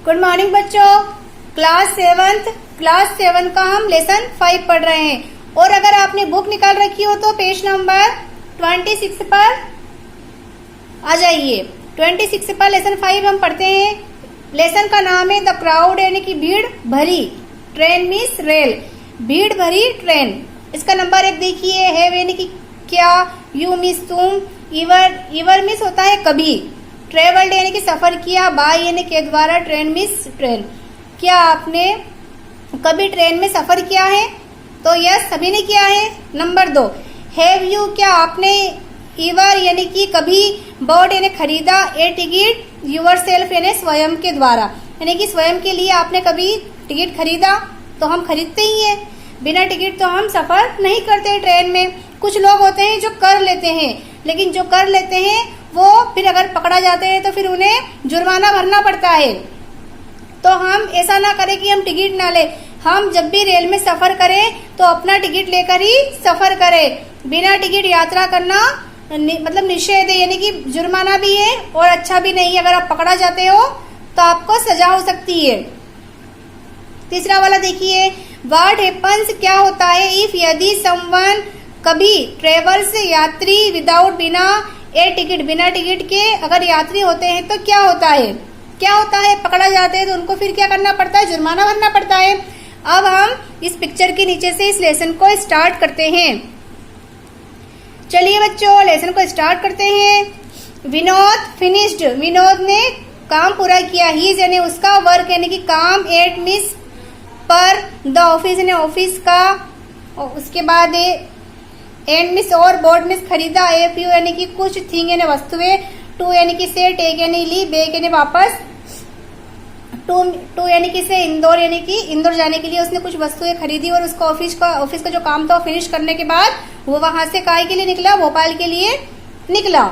Good morning बच्चों। Class seven का हम लेसन 5 पढ़ रहे हैं। और अगर आपने बुक निकाल रखी हो तो पेज नंबर 26 पर आ जाइए। 26 पर लेसन 5 हम पढ़ते हैं। लेसन का नाम है द क्राउड, यानी कि भीड़ भरी, ट्रेन मीन्स रेल, भीड़ भरी ट्रेन। इसका नंबर 1 देखिए। हैव यानी कि क्या, यू मीन्स तुम, इवर मीन्स होता है कभी, ट्रेवल्ड यानी कि सफर किया, बाय यानी के द्वारा, ट्रेन मीन्स ट्रेन। क्या आपने कभी ट्रेन में सफर किया है? तो यस, सभी ने किया है। नंबर 2, हैव यू, क्या आपने इवर यानी कि कभी, बॉट यानी खरीदा, ए टिकट, यूर सेल्फ यानी स्वयं के द्वारा, यानी कि स्वयं के लिए आपने कभी टिकट खरीदा? तो हम खरीदते ही हैं, बिना टिकट तो हम सफर नहीं करते ट्रेन में। कुछ लोग होते हैं जो कर लेते हैं, लेकिन जो कर लेते हैं वो फिर अगर पकड़ा जाते हैं तो फिर उन्हें जुर्माना भरना पड़ता है। तो हम ऐसा ना करें कि हम टिकट ना ले। हम जब भी रेल में सफर करें तो अपना टिकट लेकर ही सफर करें। बिना टिकट यात्रा करना मतलब निषेध है, यानी कि जुर्माना भी है और अच्छा भी नहीं है। अगर आप पकड़ा जाते हो तो आपको सजा हो सकती है। तीसरा वाला देखिए, व्हाट हैपन्स, क्या होता है, इफ यदि समवन, कभी, ट्रेवल्स यात्री, विदाउट बिना, ए टिकट बिना टिकट के अगर यात्री होते हैं तो क्या होता है? क्या होता है? पकड़ा जाते हैं तो उनको फिर क्या करना पड़ता है? जुर्माना भरना पड़ता है। अब हम इस पिक्चर के नीचे से इस लेसन को स्टार्ट करते हैं। चलिए बच्चों, लेसन को स्टार्ट करते हैं। विनोद फिनिश्ड, विनोद ने काम पूरा किया। हीज यानी उसका, वर्क यानी कि काम, एट मिस पर, द ऑफिस यानी ऑफिस का, उसके बाद एंड मिस और, बोर्ड मिस खरीदा, ए फ्यू यानी कि कुछ, थिंग यानी वस्तुएं, टू यानी कि से, टेक यानी ली, बैक यानी वापस, टू यानी कि से, इंदौर यानी कि इंदौर जाने के लिए उसने कुछ वस्तुएं खरीदी और उसका ऑफिस का जो काम था वो फिनिश करने के बाद वो वहां से काय के लिए निकला? भोपाल के लिए निकला।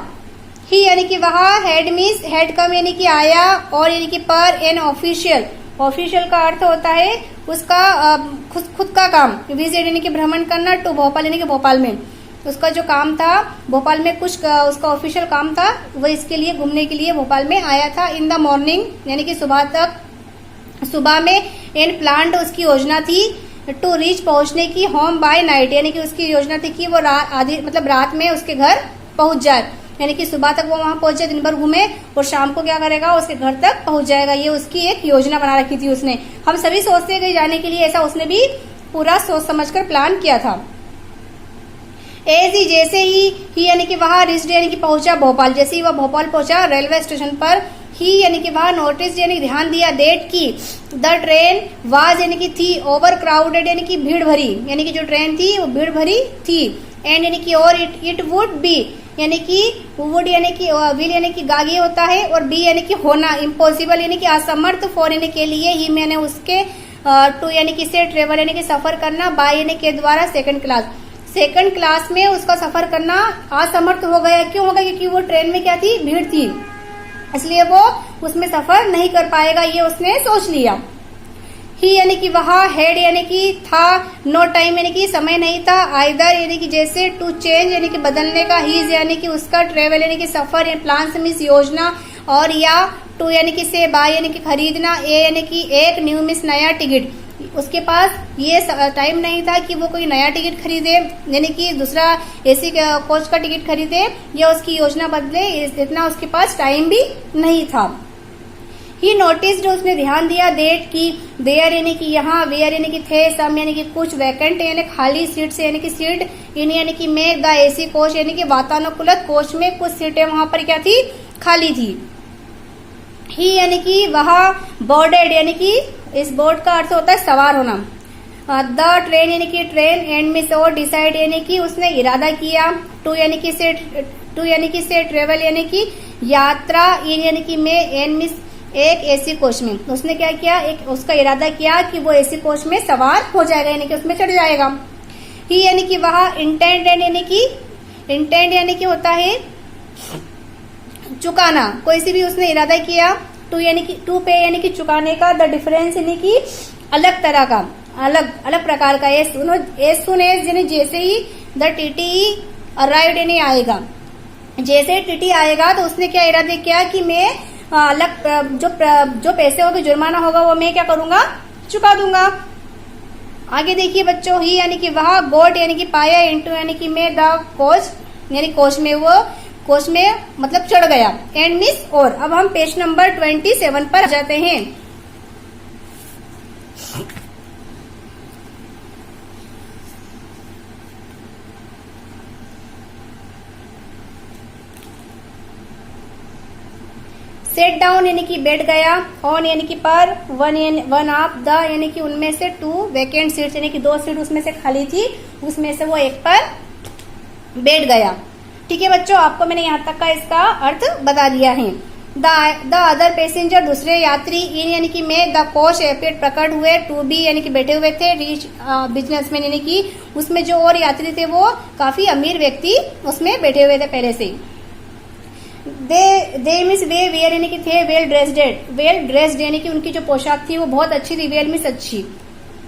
ही यानी कि वहां, हेड मिस, हेड कम यानी कि आया, और यानी कि पर, एन ऑफिशियल, ऑफिशियल का अर्थ होता है उसका खुद का काम, विजिट यानी कि भ्रमण करना, टू भोपाल यानी कि भोपाल में उसका जो काम था, भोपाल में कुछ उसका ऑफिशियल काम था, वो इसके लिए घूमने के लिए भोपाल में आया था। इन द मॉर्निंग यानी कि सुबह में, इन प्लांट उसकी योजना थी, टू रीच पहुंचने की, होम बाय नाइट यानी कि उसकी योजना थी कि वो रात में उसके घर पहुंच जाए, यानी कि सुबह तक वो वहां पहुंचे, दिन भर घूमे और शाम को क्या करेगा, उसके घर तक पहुंच जाएगा। ये उसकी एक योजना बना रखी थी उसने। हम सभी सोचते हैं कहीं जाने के लिए, ऐसा उसने भी पूरा सोच समझकर प्लान किया था। एज ही, जैसे ही यानी कि वहां, रिच्ड यानी कि पहुंचा भोपाल, जैसे ही वह भोपाल पहुंचा रेलवे स्टेशन पर, ही यानी कि वहां, नोटिस यानी ध्यान दिया, डेट की, द ट्रेन वाज यानी कि थी, ओवर क्राउडेड यानी कि भीड़ भरी, यानी कि जो ट्रेन थी वो भीड़ भरी थी, एंड यानी कि और, इट वुड बी यानी कि वुड यानी कि विल यानी कि गागी होता है, और बी यानी कि होना, इम्पॉसिबल यानी कि असमर्थ, फॉर यानी के लिए, ही मैंने उसके, टू यानी कि से, ट्रेवल यानी कि सफर करना, बाय यानी के द्वारा, सेकंड क्लास में उसका सफर करना असमर्थ हो गया। क्यों हो गया? क्योंकि वो ट्रेन में क्या थी, भीड़ थी, इसलिए वो उसमें सफर नहीं कर पाएगा, ये उसने सोच लिया। ही यानी कि वहां, हेड यानी कि था, नो टाइम यानी कि समय नहीं था, आइदर यानी कि जैसे, टू चेंज यानी कि बदलने का, हीज यानी कि उसका, ट्रेवल यानी कि सफर, प्लान्स मीन्स योजना, और या, टू यानी कि से, बाय यानी कि खरीदना, ए यानी कि एक, न्यू मीन्स नया, टिकट, उसके पास ये टाइम नहीं था कि वो कोई नया टिकट खरीदे, यानी कि दूसरा एसी कोच का टिकट खरीदे या उसकी योजना बदले, इतना उसके पास टाइम भी नहीं था। ही नोटिस्ड, उसने ध्यान दिया, डेट की, देयर यानी कि यहाँ, वेयर यानी कि थे, सम यानी कि कुछ, वैकेंट यानी खाली, सीट से यानी कि सीट, इन यानी कि में, द एसी कोच यानी कि वातानुकूलित कोच में कुछ सीटें वहां पर क्या थी, खाली थी। ही यानी कि वहां, बोर्डेड यानी कि इस बोर्ड का अर्थ होता है सवार होना, द ट्रेन यानी कि ट्रेन, एंड मिस और, डिसाइड यानी कि उसने इरादा किया, टू यानी कि से, ट्रेवल यानी कि यात्रा, इन यानी कि में, एंड मिस एक एसी कोच में, उसने क्या किया, एक उसका इरादा किया कि वो एसी कोच में सवार हो जाएगा, यानी कि उसमें चढ़ जाएगा। ही यानी कि वहां, इंटेंड यानी कि होता है चुकाना, कोई सी भी उसने इरादा किया, टू यानी कि टू पे यानी कि चुकाने का, द डिफरेंस यानी कि अलग तरह का, अलग प्रकार का, एज सुन एज यानी जैसे ही, द टीटी अराइव्ड यानी आएगा, जैसे टीटी आएगा तो उसने क्या इरादे किया कि मैं अलग जो पैसे होंगे, जुर्माना होगा, वो मैं क्या करूंगा, चुका दूंगा। आगे देखिए बच्चों, ही यानी कि वह, गोट यानी कि पाया, इंटू यानी कि में, द कोच यानी कोच में, वो कोच में मतलब चढ़ गया, एंड मिस और। अब हम पेज नंबर 27 पर जाते हैं। सेट डाउन यानी कि बैठ गया, ऑन यानी कि पर, वन ऑफ द यानी कि उनमें से, टू वैकेंट सीट्स यानी कि 2 सीट उसमें से खाली थी, उसमें से वो एक पर बैठ गया। ठीक है बच्चों, आपको मैंने यहाँ तक का इसका अर्थ बता दिया है। द अदर पैसेंजर दूसरे यात्री, इन यानी कि में, द कोच एपेड प्रकट हुए, टू बी यानी कि बैठे हुए थे, रिच बिजनेसमैन यानी कि उसमें जो और यात्री थे वो काफी अमीर व्यक्ति उसमें बैठे हुए थे पहले से। दे मीन्स वे वेयर यानी कि थे, वेल ड्रेस्ड यानी कि उनकी जो पोशाक थी वो बहुत अच्छी थी, वेल मीन्स अच्छी।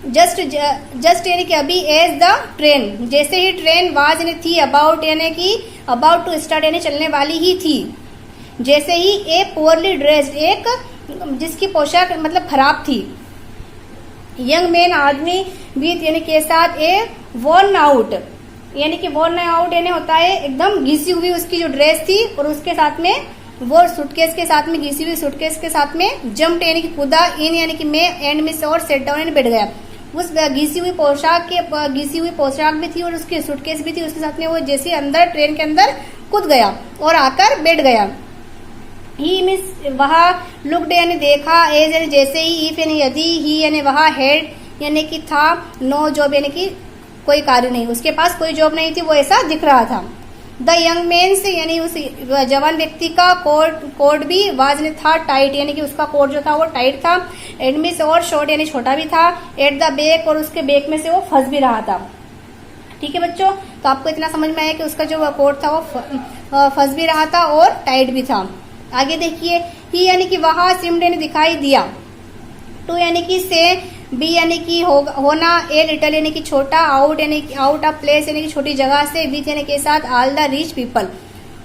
जस्ट यानी कि अभी, एज द ट्रेन जैसे ही ट्रेन, वाज यानी थी, अबाउट यानी कि अबाउट टू स्टार्ट यानी चलने वाली ही थी, जैसे ही, ए पुअरली ड्रेस्ड एक जिसकी पोशाक मतलब खराब थी, यंग मैन आदमी, विथ यानी के साथ, ए वॉर्न आउट यानी कि वॉर्न आउट यानी होता है एकदम घिसी हुई उसकी जो ड्रेस थी, और उसके साथ में वो सूटकेस के साथ में, घिसी हुई सूटकेस के साथ में, जम्प्ड यानी कि कूदा, इन यानी कि में, एंड मिस और, सेट डाउन यानी बैठ गया। उस घिसी हुई पोशाक भी थी और उसकी सूटकेस भी थी, उसके साथ में वो जैसे अंदर ट्रेन के अंदर कूद गया और आकर बैठ गया। ही मिस वहा, लुक्ड यानी देखा, एज यानी जैसे ही, इफ यानी यदि, ही यानी वहा, हेड यानी कि था, नो जॉब यानी कि कोई कार्य नहीं, उसके पास कोई जॉब नहीं थी, वो ऐसा दिख रहा था। द यंग मैन से यानी उस जवान व्यक्ति का कोट भी, वाज ने था, टाइट यानी कि उसका कोट जो था वो टाइट था, एडमिस और, शॉर्ट यानी छोटा भी था, एट द बैक और उसके बैक में से वो फंस भी रहा था। ठीक है बच्चों, तो आपको इतना समझ में आया कि उसका जो कोट था वो फंस भी रहा था और टाइट भी था। आगे देखिए, ही यानी कि वहां, सिम्ड यानी दिखाई दिया, टू यानी कि से, बी यानी कि होना, ए लिटल यानी कि छोटा, आउट यानी कि आउट ऑफ प्लेस यानी कि छोटी जगह से, विथ यानी के साथ, ऑल द रिच पीपल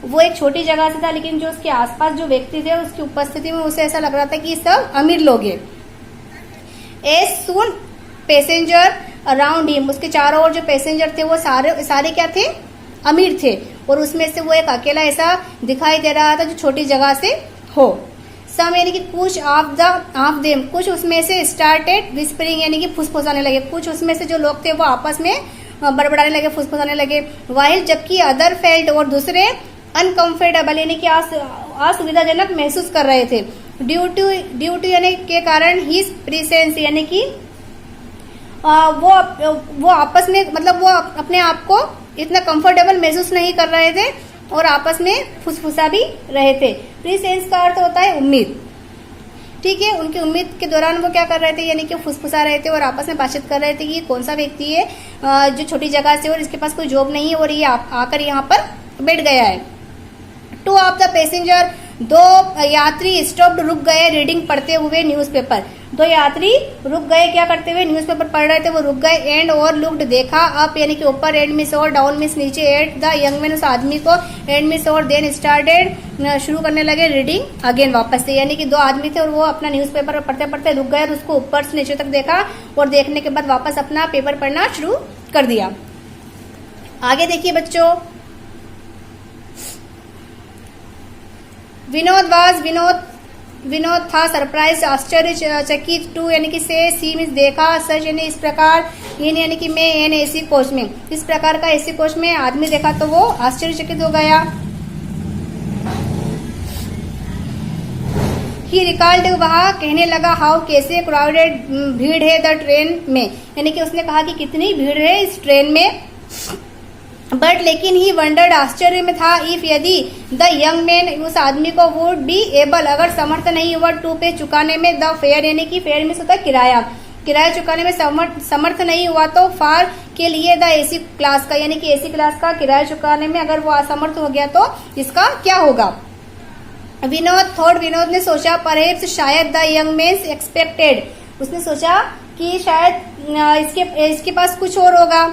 वो एक छोटी जगह से था, लेकिन जो उसके आसपास जो व्यक्ति थे उसकी उपस्थिति में उसे ऐसा लग रहा था कि सब अमीर लोग हैं। As soon passenger around him, उसके चारों ओर जो पैसेंजर थे वो सारे क्या थे, अमीर थे, और उसमें से वो एक अकेला ऐसा दिखाई दे रहा था जो छोटी जगह से हो। सम यानी कि कुछ, ऑफ देम कुछ उसमें से, स्टार्टेड विस्परिंग यानी कि फुसफुसाने लगे, कुछ उसमें से जो लोग थे वो आपस में बड़बड़ाने लगे, फुसफुसाने लगे। वाइल जबकि अदर फेल्ट और दूसरे, अनकंफर्टेबल यानी कि असुविधाजनक महसूस कर रहे थे, ड्यू टू यानी के कारण, हिज प्रेजेंस यानी कि वो आपस में मतलब वो अपने आप को इतना कंफर्टेबल महसूस नहीं कर रहे थे और आपस में फुसफुसा भी रहे थे। प्रीसेंस का अर्थ होता है उम्मीद। ठीक है, उनकी उम्मीद के दौरान वो क्या कर रहे थे, यानी कि फुसफुसा रहे थे और आपस में बातचीत कर रहे थे कि ये कौन सा व्यक्ति है जो छोटी जगह से और इसके पास कोई जॉब नहीं है और ये आकर यहाँ पर बैठ गया है। टू ऑफ द पैसेंजर, 2 यात्री स्टॉप्ड रुक गए, रीडिंग पढ़ते हुए न्यूज़पेपर। 2 यात्री रुक गए, क्या करते हुए, न्यूज़पेपर पढ़ रहे थे, वो रुक गए। एंड और लुक्ड देखा, अप यानी कि ऊपर, एंड मिस और, डाउन मिस नीचे, एट द यंग मैन उस आदमी को, एंड मिस और, देन स्टार्टेड शुरू करने लगे रीडिंग अगेन वापस से। यानी कि 2 आदमी थे और वो अपना न्यूज़पेपर पढ़ते पढ़ते रुक गए और उसको ऊपर से नीचे तक देखा और देखने के बाद वापस अपना पेपर पढ़ना शुरू कर दिया। आगे देखिए बच्चों, विनोद था, सरप्राइज आश्चर्यचकित, टू यानी कि से, सी मीन्स देखा, सच यानी इस प्रकार, इन यानी कि में, एन एसी कोच में, इस प्रकार का एसी कोच में आदमी देखा तो वो आश्चर्यचकित हो गया। ही रिकॉल्ड, वहां कहने लगा, हाउ कैसे, क्राउडेड भीड़ है द ट्रेन में, यानी कि उसने कहा कि कितनी भीड़ है इस ट्रेन में। बट लेकिन ही वंडर्ड, आश्चर्य में था, इफ यदि द यंग मैन उस आदमी को वुड बी एबल, अगर समर्थ नहीं हुआ, टू पे चुकाने में, द फेयर यानी कि फेयर में होता है किराया चुकाने में समर्थ नहीं हुआ तो फार के लिए द एसी क्लास का, यानी कि एसी क्लास का किराया चुकाने में अगर वो असमर्थ हो गया तो इसका क्या होगा। विनोद ने सोचा, परहैप्स शायद द यंग मैन एक्सपेक्टेड, उसने सोचा कि शायद इसके पास कुछ और होगा,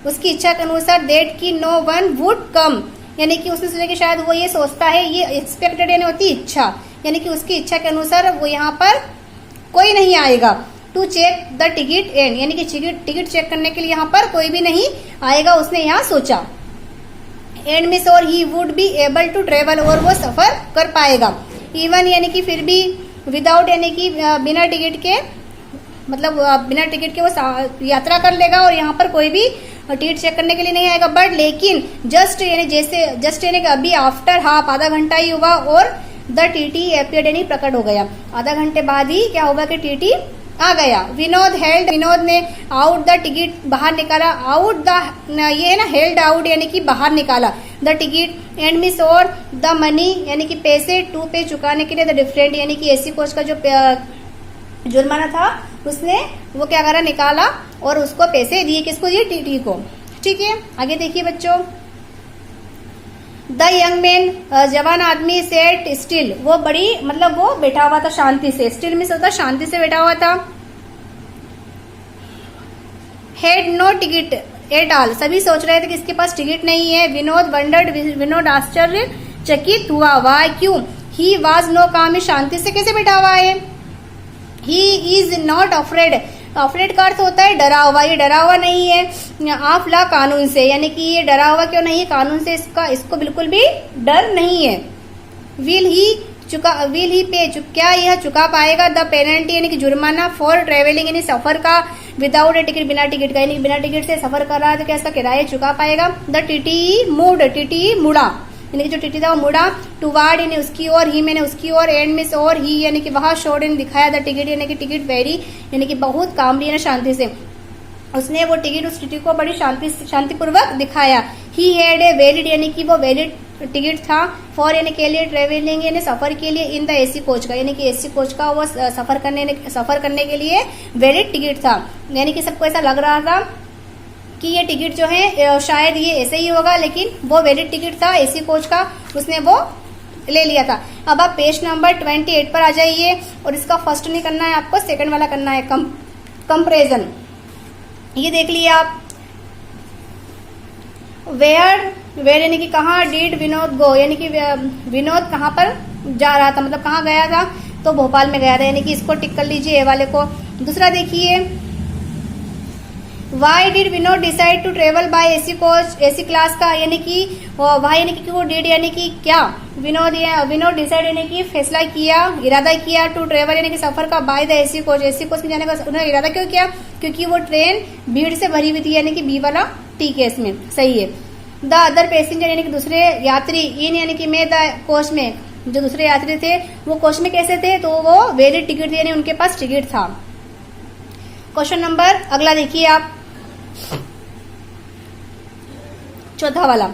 उसकी इच्छा के अनुसार, डेट की नो वन वुड कम, यानी कि उसने सोचा कि शायद वो ये सोचता है, ये एक्सपेक्टेड यानी होती इच्छा यानी कि उसकी इच्छा के अनुसार वो यहाँ पर कोई नहीं आएगा। To check the ticket and, यानी कि टिकट चेक करने के लिए यहाँ पर कोई भी नहीं आएगा, उसने यहाँ सोचा। एंड मिस और he would be able to travel, और वो सफर कर पाएगा। इवन यानी कि फिर भी विदाउट, यानी कि बिना टिकट के, मतलब बिना टिकट के वो यात्रा कर लेगा और यहाँ पर कोई भी टिकट चेक करने के लिए नहीं आएगा। बट लेकिन जस्ट यानी कि अभी आफ्टर हाफ, आधा घंटा ही हुआ और द टीटी अपीयर्ड, यानी प्रकट हो गया। आधा घंटे बाद ही क्या हुआ कि टीटी आ गया। विनोद ने आउट द टिकट, बाहर निकाला। आउट द, ये है ना, हेल्ड आउट यानी कि बाहर निकाला द टिकट। एंड मिस और द मनी, यानी कि पैसे टू पे चुकाने के लिए द डिफरेंट, यानी कि एसी कोच का जो जुर्माना था उसने वो क्या करा, निकाला और उसको पैसे दिए। किसको दिए? टीटी को। ठीक है, आगे देखिए बच्चों। द यंग मैन, जवान आदमी सेट स्टिल, वो बड़ी, मतलब वो बैठा हुआ था शांति से। स्टिल मीन्स होता शांति से बैठा हुआ था। Had no ticket at all, सभी सोच रहे थे कि इसके पास टिकट नहीं है। विनोद वंडर्ड, विनोद आश्चर्यचकित हुआ। वाई, क्यों? ही वाज नो काम, शांति से कैसे बैठा हुआ है। He is not afraid, afraid का अर्थ होता है डरा हुआ, ये डरा हुआ नहीं है ऑफ लॉ, कानून से, यानी कि ये डरा हुआ क्यों नहीं है, कानून से इसको बिल्कुल भी डर नहीं है। विल ही पे, क्या यह चुका पाएगा द पेनल्टी, यानी कि जुर्माना, फॉर ट्रेवलिंग, यानी सफर का, विदाउट ए टिकट, बिना टिकट का, यानी कि बिना टिकट से सफर कर रहा है तो क्या इसका किराया चुका पाएगा। द टीटी मूड, टीटी मुड़ा, यानी कि जो टीटी था वो मुड़ा। टुवार्ड, यानी उसकी ओर। ही, मैंने उसकी ओर। एंड मिस और ही, यानी कि वहां शोड, यानी दिखाया द टिकट, यानी कि टिकट वेरी, यानी कि बहुत कामली, शांति से उसने वो टिकट उस टीटी को बड़ी शांतिपूर्वक दिखाया। ही हैड ए वैलिड, यानी कि वो वैलिड टिकट था। फॉर, यानी के लिए, ट्रेवलिंग, यानी सफर के लिए। इन द एसी कोच का, यानी कि एसी कोच का वो सफर करने के लिए वैलिड टिकट था। यानी कि सबको ऐसा लग रहा था कि ये टिकट जो है शायद ये ऐसे ही होगा, लेकिन वो वैलिड टिकट था एसी कोच का, उसने वो ले लिया था। अब आप पेज नंबर 28 पर आ जाइए और इसका फर्स्ट नहीं करना है आपको, सेकंड वाला करना है, कंपैरिजन। ये देख लिए आप। वेयर यानी कि कहाँ, डिड विनोद गो, यानी कि विनोद कहाँ पर जा रहा था, मतलब कहाँ गया था, तो भोपाल में गया था, यानी कि इसको टिक कर लीजिए ए वाले को। दूसरा देखिए, why did Vinod decide to travel by AC coach, AC class का, यानी कि वाई, यानी कि वो डिड, यानी कि क्या, विनोद डिसाइड, यानी कि फैसला किया, इरादा किया, टू ट्रेवल, यानी कि सफर का, बाय द एसी कोच में जाने का उन्होंने इरादा क्यों किया, क्योंकि वो ट्रेन भीड़ से भरी हुई थी, यानी कि बी वाला ठीक है इसमें, सही है। द अदर पैसेंजर, यानी कि दूसरे यात्री, इन, यानी कि में, द कोच में, जो दूसरे यात्री थे वो कोच में कैसे थे, तो वो वैलिड टिकट थे, यानी उनके पास टिकट था। क्वेश्चन नंबर अगला देखिए आप, चौथा वाला।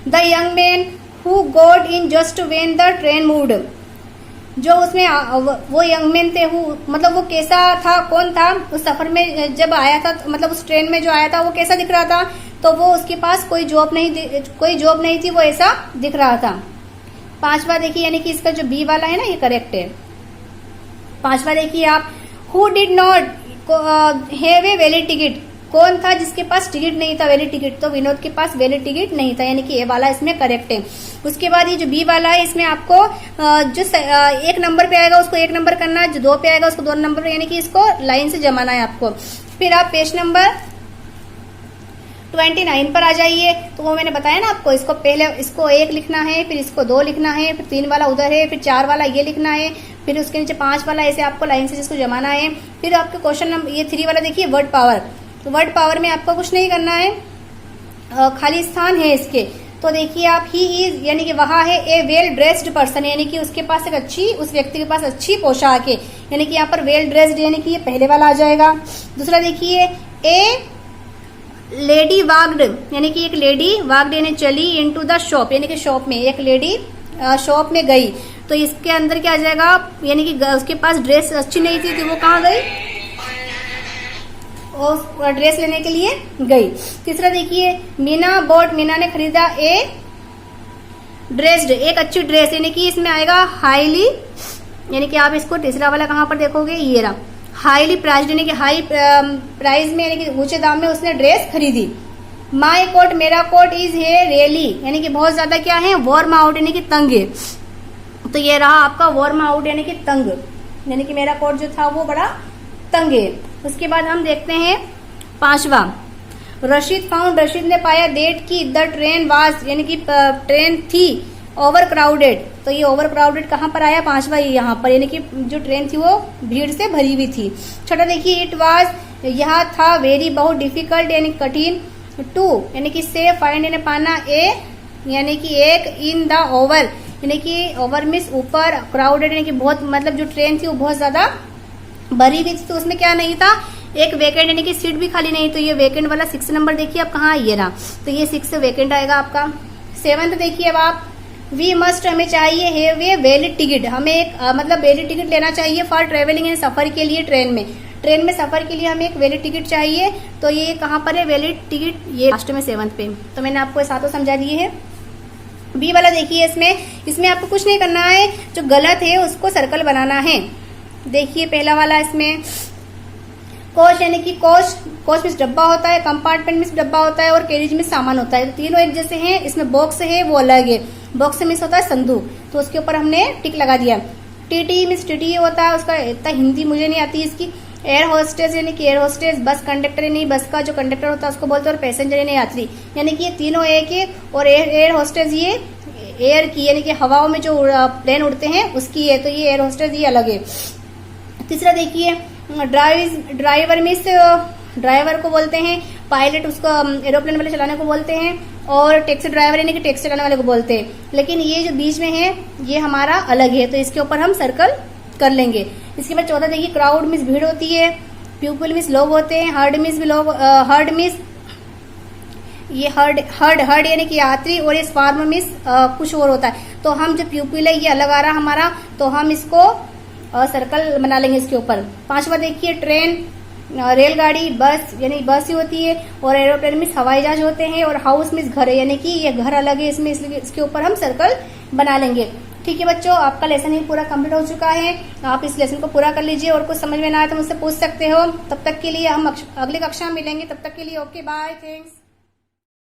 The young man who got in just when the train moved, जो उसमें वो यंग मैन थे, मतलब वो कैसा था, कौन था, उस सफर में जब आया था, मतलब उस ट्रेन में जो आया था वो कैसा दिख रहा था, तो वो उसके पास कोई जॉब नहीं थी, वो ऐसा दिख रहा था। पांचवा देखिए, यानी कि इसका जो बी वाला है ना ये करेक्ट है। पांचवा देखिए आप, who did not have a valid ticket, कौन था जिसके पास टिकट नहीं था, वैलिड टिकट, तो विनोद के पास वैलिड टिकट नहीं था, यानी कि ए वाला इसमें करेक्ट है। उसके बाद ये जो बी वाला है इसमें आपको जो एक नंबर पे आएगा उसको 1 नंबर करना है, जो 2 पे आएगा उसको 2 नंबर, यानी कि इसको लाइन से जमाना है आपको। फिर आप पेज नंबर 29 पर आ जाइए, तो वो मैंने बताया ना आपको, इसको पहले इसको 1 लिखना है, फिर इसको 2 लिखना है, फिर 3 वाला उधर है, फिर 4 वाला ये लिखना है, फिर उसके नीचे 5 वाला, ऐसे आपको लाइन से जिसको जमाना है। फिर आपके क्वेश्चन नंबर ये 3 वाला देखिए, वर्ड पावर, तो वर्ड पावर में आपको कुछ नहीं करना है, खाली स्थान है इसके। तो देखिए आप, ही इज, यानी कि वहां है ए वेल ड्रेस्ड पर्सन, यानी कि उसके पास एक अच्छी, उस व्यक्ति के पास अच्छी पोशाक है, यानी कि यहाँ पर वेल ड्रेस्ड, यानी कि ये पहले वाला आ जाएगा। दूसरा देखिए, ए लेडी वाक्ड, यानी कि एक लेडी वाक्ड, यानी चली, इनटू द शॉप, यानी कि शॉप में, एक लेडी शॉप में गई, तो इसके अंदर क्या आ जाएगा, यानी कि उसके पास ड्रेस अच्छी नहीं थी तो वो कहाँ गई, और ड्रेस लेने के लिए गई। तीसरा देखिए, मीना बॉट, मीना ने खरीदा ए ड्रेस्ड, एक अच्छी ड्रेस, यानी कि इसमें आएगा हाईली, यानी कि आप इसको तीसरा वाला कहाँ पर देखोगे, ये रहा, हाईली प्राइस्ड, यानी कि हाई प्राइस में, यानी कि ऊंचे दाम में उसने ड्रेस खरीदी। माई कोट, मेरा कोट, इज है रियली, यानी कि बहुत ज्यादा क्या है, वार्म आउट, यानी कि तंग है, तो ये रहा आपका वर्म आउट यानी कि तंग, यानी कि मेरा कोट जो था वो बड़ा तंग है। उसके बाद हम देखते हैं 5वां, रशीद फाउंड, रशीद ने पाया डेट की द ट्रेन वाज, यानी कि ट्रेन थी ओवर क्राउडेड। तो ये ओवर क्राउडेड कहाँ पर आया? 5वां यहाँ पर, यानी कि जो ट्रेन थी वो भीड़ से भरी हुई थी। छठा देखिए इट वाज, यह था वेरी बहुत डिफिकल्ट यानी कठिन, टू यानी कि से, फाइंड यानी पाना, ए यानी कि एक, इन द ओवर यानी कि ओवर मीन्स ऊपर, क्राउडेड यानी कि बहुत, मतलब जो ट्रेन थी वो बहुत ज्यादा भरी हुई थी। तो उसमें क्या नहीं था? एक वेकेंट यानी कि सीट भी खाली नहीं। तो ये वेकेंट वाला 6 नंबर देखिए अब कहाँ ये रहा, तो ये 6 वेकेंट आएगा आपका। 7th देखिए अब आप, वी मस्ट, हमें चाहिए हैव ए वैलिड टिकट, हमें एक मतलब वैलिड टिकट लेना चाहिए फॉर ट्रेवलिंग इन, सफर के लिए ट्रेन में सफर के लिए हमें एक वैलिड टिकट चाहिए। तो ये कहाँ पर है वैलिड टिकट? ये लास्ट में 7th पे। तो मैंने आपको सातों समझा दिए है। बी वाला देखिए, इसमें आपको कुछ नहीं करना है, जो गलत है उसको सर्कल बनाना है। देखिए पहला वाला, इसमें कोच यानी कि कोच मीन्स डब्बा होता है, कंपार्टमेंट मीन्स डब्बा होता है, और कैरेज में सामान होता है। तो तीनों एक जैसे हैं। इसमें बॉक्स है वो अलग है, बॉक्स मीन्स होता है संदूक, तो उसके ऊपर हमने टिक लगा दिया। टीटी मीन्स टीटी होता है, उसका इतना हिंदी मुझे नहीं आती इसकी। एयर होस्टेस यानी कि एयर होस्टेस, बस कंडक्टर यानी बस का जो कंडक्टर होता है उसको बोलते हैं, और पैसेंजर यानी यात्री, यानी कि ये तीनों एक है। और एयर होस्टेस ये एयर की यानी कि हवाओं में जो प्लेन उड़ते हैं उसकी है, तो ये एयर होस्टेस ये अलग है। तीसरा देखिए ड्राइवर मीन्स ड्राइवर को बोलते हैं, पायलट उसको एरोप्लेन वाले चलाने को बोलते हैं, और टैक्सी ड्राइवर यानी कि टैक्सी चलाने वाले को बोलते हैं। लेकिन ये जो बीच में है ये हमारा अलग है, तो इसके ऊपर हम सर्कल कर लेंगे। इसके बाद 14 देखिए, क्राउड मीन्स भीड़ होती है, पीपल मीन्स लोग होते हैं, हर्ड मीन्स भी लोग, हर्ड मीन्स ये हर्ड यानी कि यात्री, और ये स्वार्म मीन्स कुछ और होता है। तो हम जो प्यूपिल है ये अलग आ रहा हमारा, तो हम इसको सर्कल बना लेंगे इसके ऊपर। 5वां देखिए, ट्रेन, रेलगाड़ी, बस यानी बस ही होती है, और एरोप्लेन मीन्स हवाई जहाज होते हैं, और हाउस मीन्स घर है, यानी कि ये घर अलग है इसमें, इसलिए इसके ऊपर हम सर्कल बना लेंगे। ठीक है बच्चों, आपका लेसन ही पूरा कंप्लीट हो चुका है। आप इस लेसन को पूरा कर लीजिए, और कुछ समझ में ना आए तो मुझसे पूछ सकते हो। तब तक के लिए हम अगली कक्षा में मिलेंगे, तब तक के लिए ओके बाय, थैंक्स।